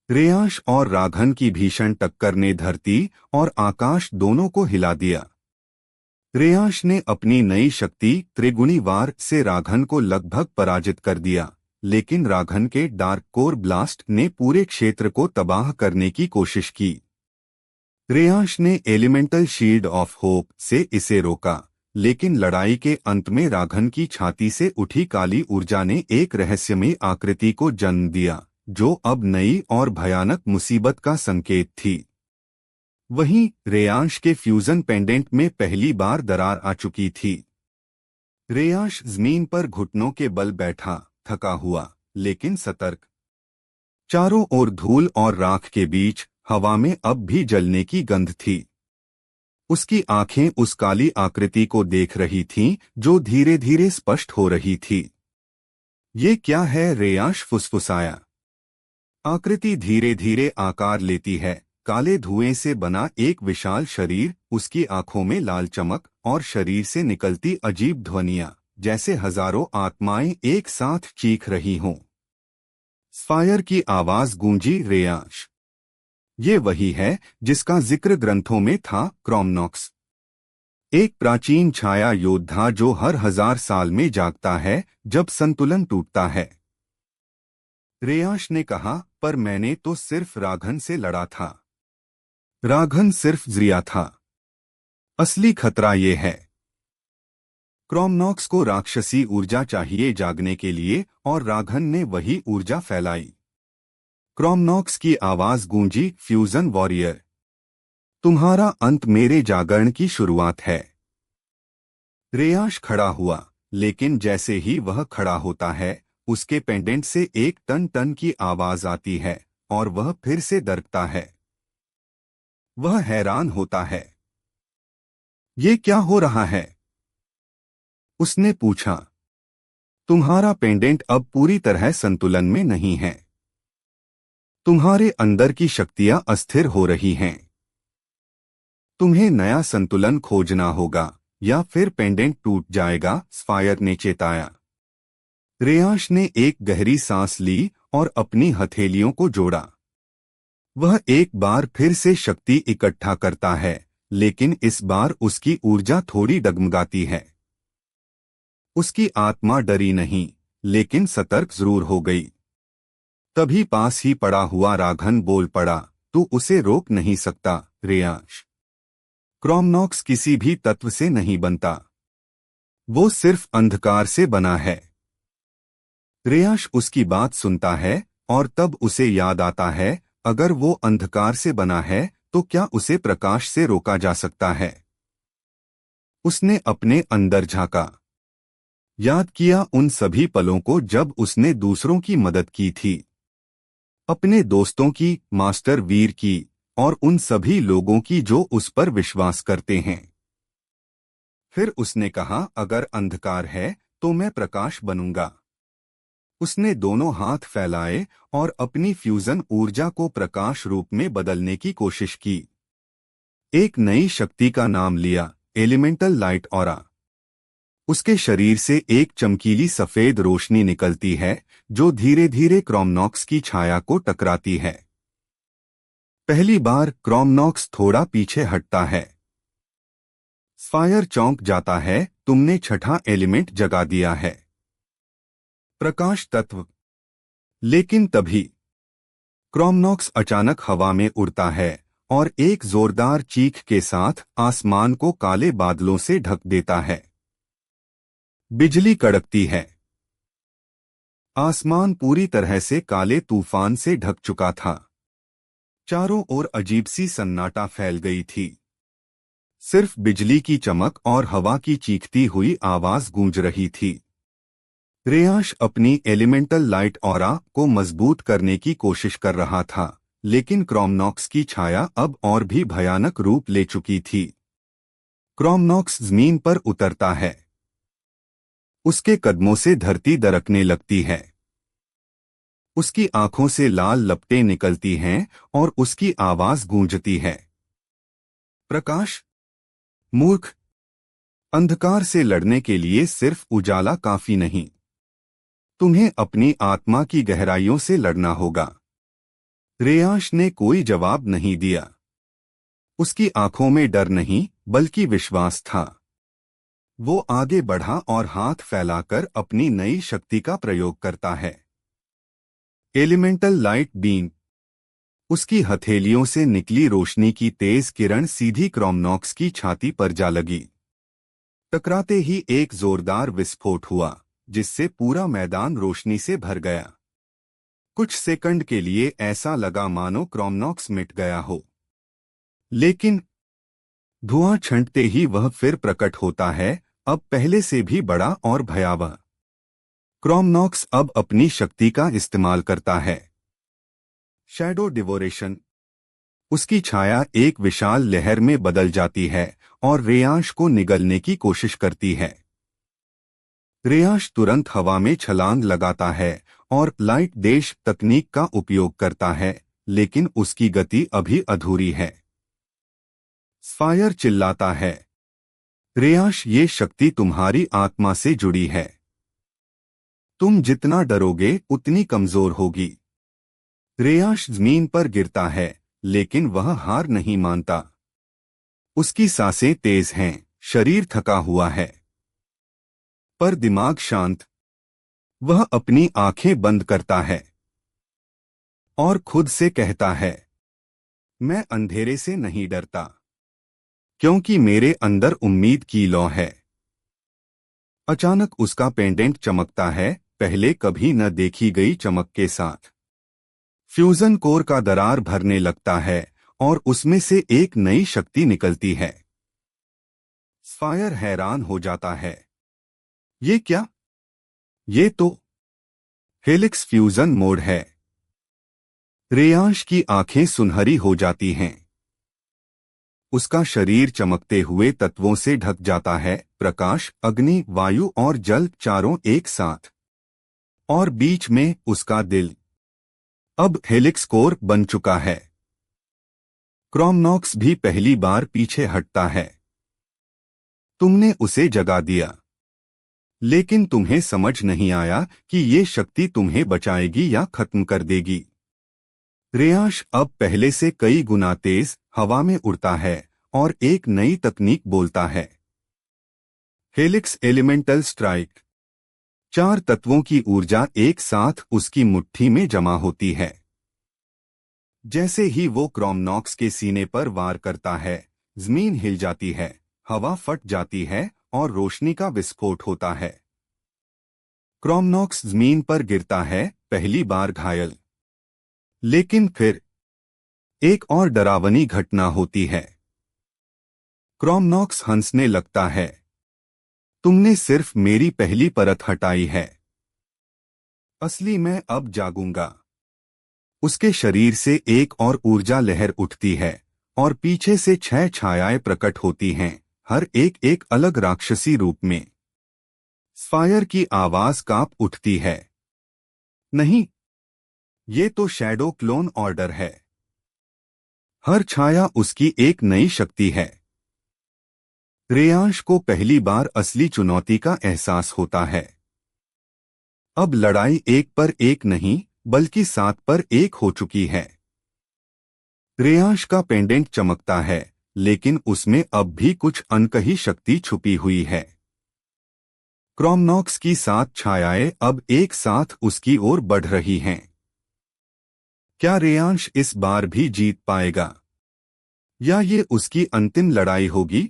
रेयांश और राघन की भीषण टक्कर ने धरती और आकाश दोनों को हिला दिया। रेयांश ने अपनी नई शक्ति त्रिगुणी वार से राघन को लगभग पराजित कर दिया, लेकिन राघन के डार्क कोर ब्लास्ट ने पूरे क्षेत्र को तबाह करने की कोशिश की। रेयांश ने एलिमेंटल शील्ड ऑफ होप से इसे रोका, लेकिन लड़ाई के अंत में राघन की छाती से उठी काली ऊर्जा ने एक रहस्यमयी आकृति को जन्म दिया, जो अब नई और भयानक मुसीबत का संकेत थी। वहीं रेयांश के फ्यूजन पेंडेंट में पहली बार दरार आ चुकी थी। रेयांश जमीन पर घुटनों के बल बैठा, थका हुआ लेकिन सतर्क। चारों ओर धूल और राख के बीच हवा में अब भी जलने की गंध थी। उसकी आंखें उस काली आकृति को देख रही थीं, जो धीरे धीरे स्पष्ट हो रही थी। ये क्या है? रेयांश फुसफुसाया। आकृति धीरे धीरे आकार लेती है। काले धुएं से बना एक विशाल शरीर, उसकी आंखों में लाल चमक और शरीर से निकलती अजीब ध्वनियां, जैसे हजारों आत्माएं एक साथ चीख रही हों। फायर की आवाज गूंजी। रेयांश, ये वही है जिसका जिक्र ग्रंथों में था। क्रोमनॉक्स, एक प्राचीन छाया योद्धा जो हर 1000 साल में जागता है जब संतुलन टूटता है। रेयांश ने कहा, पर मैंने तो सिर्फ राघन से लड़ा था। राघन सिर्फ ज़रिया था। असली खतरा ये है। क्रोमनॉक्स को राक्षसी ऊर्जा चाहिए जागने के लिए, और राघन ने वही ऊर्जा फैलाई। क्रोमनॉक्स की आवाज गूंजी, फ्यूजन वॉरियर, तुम्हारा अंत मेरे जागरण की शुरुआत है। रेयांश खड़ा हुआ, लेकिन जैसे ही वह खड़ा होता है, उसके पेंडेंट से एक टन टन की आवाज आती है और वह फिर से दरकता है। वह हैरान होता है। ये क्या हो रहा है? उसने पूछा। तुम्हारा पेंडेंट अब पूरी तरह संतुलन में नहीं है। तुम्हारे अंदर की शक्तियां अस्थिर हो रही हैं। तुम्हें नया संतुलन खोजना होगा या फिर पेंडेंट टूट जाएगा, स्फायर ने चेताया। रेयांश ने एक गहरी सांस ली और अपनी हथेलियों को जोड़ा। वह एक बार फिर से शक्ति इकट्ठा करता है, लेकिन इस बार उसकी ऊर्जा थोड़ी डगमगाती है। उसकी आत्मा डरी नहीं, लेकिन सतर्क जरूर हो गई। तभी पास ही पड़ा हुआ राघन बोल पड़ा, तू उसे रोक नहीं सकता रेयांश। क्रोमनॉक्स किसी भी तत्व से नहीं बनता, वो सिर्फ अंधकार से बना है। रेयांश उसकी बात सुनता है और तब उसे याद आता है, अगर वो अंधकार से बना है तो क्या उसे प्रकाश से रोका जा सकता है? उसने अपने अंदर झांका, याद किया उन सभी पलों को जब उसने दूसरों की मदद की थी, अपने दोस्तों की, मास्टर वीर की, और उन सभी लोगों की जो उस पर विश्वास करते हैं। फिर उसने कहा, अगर अंधकार है तो मैं प्रकाश बनूंगा। उसने दोनों हाथ फैलाए और अपनी फ्यूजन ऊर्जा को प्रकाश रूप में बदलने की कोशिश की। एक नई शक्ति का नाम लिया, एलिमेंटल लाइट ऑरा। उसके शरीर से एक चमकीली सफेद रोशनी निकलती है, जो धीरे धीरे क्रोमनॉक्स की छाया को टकराती है। पहली बार क्रोमनॉक्स थोड़ा पीछे हटता है। फायर चौंक जाता है, तुमने छठा एलिमेंट जगा दिया है, प्रकाश तत्व। लेकिन तभी क्रोमनॉक्स अचानक हवा में उड़ता है और एक जोरदार चीख के साथ आसमान को काले बादलों से ढक देता है। बिजली कड़कती है। आसमान पूरी तरह से काले तूफान से ढक चुका था। चारों ओर अजीब सी सन्नाटा फैल गई थी। सिर्फ बिजली की चमक और हवा की चीखती हुई आवाज गूंज रही थी। रेयांश अपनी एलिमेंटल लाइट ऑरा को मजबूत करने की कोशिश कर रहा था, लेकिन क्रोमनॉक्स की छाया अब और भी भयानक रूप ले चुकी थी। क्रोमनॉक्स जमीन पर उतरता है। उसके कदमों से धरती दरकने लगती है। उसकी आंखों से लाल लपटें निकलती हैं और उसकी आवाज गूंजती है, प्रकाश। मूर्ख, अंधकार से लड़ने के लिए सिर्फ उजाला काफी नहीं। तुम्हें अपनी आत्मा की गहराइयों से लड़ना होगा। रेयांश ने कोई जवाब नहीं दिया। उसकी आंखों में डर नहीं बल्कि विश्वास था। वो आगे बढ़ा और हाथ फैलाकर अपनी नई शक्ति का प्रयोग करता है। Elemental light beam. उसकी हथेलियों से निकली रोशनी की तेज किरण सीधी क्रोमनॉक्स की छाती पर जा लगी। टकराते ही एक जोरदार विस्फोट हुआ, जिससे पूरा मैदान रोशनी से भर गया। कुछ सेकंड के लिए ऐसा लगा मानो क्रोमनॉक्स मिट गया हो, लेकिन धुआं छंटते ही वह फिर प्रकट होता है, अब पहले से भी बड़ा और भयावह। क्रोमनॉक्स अब अपनी शक्ति का इस्तेमाल करता है। शैडो डिवोरेशन। उसकी छाया एक विशाल लहर में बदल जाती है और रेयांश को निगलने की कोशिश करती है। रेयांश तुरंत हवा में छलांग लगाता है और लाइट डैश तकनीक का उपयोग करता है, लेकिन उसकी गति अभी अधूरी है। स्फायर चिल्लाता है, रेयांश, ये शक्ति तुम्हारी आत्मा से जुड़ी है। तुम जितना डरोगे उतनी कमजोर होगी। रेयांश जमीन पर गिरता है, लेकिन वह हार नहीं मानता। उसकी सांसें तेज हैं, शरीर थका हुआ है, पर दिमाग शांत। वह अपनी आंखें बंद करता है और खुद से कहता है, मैं अंधेरे से नहीं डरता, क्योंकि मेरे अंदर उम्मीद की लौ है। अचानक उसका पेंडेंट चमकता है, पहले कभी न देखी गई चमक के साथ। फ्यूजन कोर का दरार भरने लगता है और उसमें से एक नई शक्ति निकलती है। स्फायर हैरान हो जाता है, ये क्या? ये तो हेलिक्स फ्यूजन मोड है। रेयांश की आंखें सुनहरी हो जाती हैं। उसका शरीर चमकते हुए तत्वों से ढक जाता है, प्रकाश, अग्नि, वायु और जल, चारों एक साथ। और बीच में उसका दिल। अब हेलिक्स कोर बन चुका है। क्रोमनॉक्स भी पहली बार पीछे हटता है। तुमने उसे जगा दिया, लेकिन तुम्हें समझ नहीं आया कि ये शक्ति तुम्हें बचाएगी या खत्म कर देगी। रेयांश अब पहले से कई गुना तेज हवा में उड़ता है और एक नई तकनीक बोलता है, हेलिक्स एलिमेंटल स्ट्राइक। 4 तत्वों की ऊर्जा एक साथ उसकी मुट्ठी में जमा होती है। जैसे ही वो क्रोमनॉक्स के सीने पर वार करता है, जमीन हिल जाती है, हवा फट जाती है और रोशनी का विस्फोट होता है। क्रोमनॉक्स जमीन पर गिरता है, पहली बार घायल। लेकिन फिर एक और डरावनी घटना होती है। क्रोमनॉक्स हंसने लगता है, तुमने सिर्फ मेरी पहली परत हटाई है। असली मैं अब जागूंगा। उसके शरीर से एक और ऊर्जा लहर उठती है और पीछे से 6 छायाएं प्रकट होती हैं, हर एक एक अलग राक्षसी रूप में। स्फायर की आवाज कांप उठती है, नहीं, ये तो शैडो क्लोन ऑर्डर है। हर छाया उसकी एक नई शक्ति है। रेयांश को पहली बार असली चुनौती का एहसास होता है। अब लड़ाई 1 पर 1 नहीं बल्कि 7 पर 1 हो चुकी है। रेयांश का पेंडेंट चमकता है, लेकिन उसमें अब भी कुछ अनकही शक्ति छुपी हुई है। क्रोमनॉक्स की 7 छायाएं अब एक साथ उसकी ओर बढ़ रही हैं। क्या रेयांश इस बार भी जीत पाएगा, या ये उसकी अंतिम लड़ाई होगी?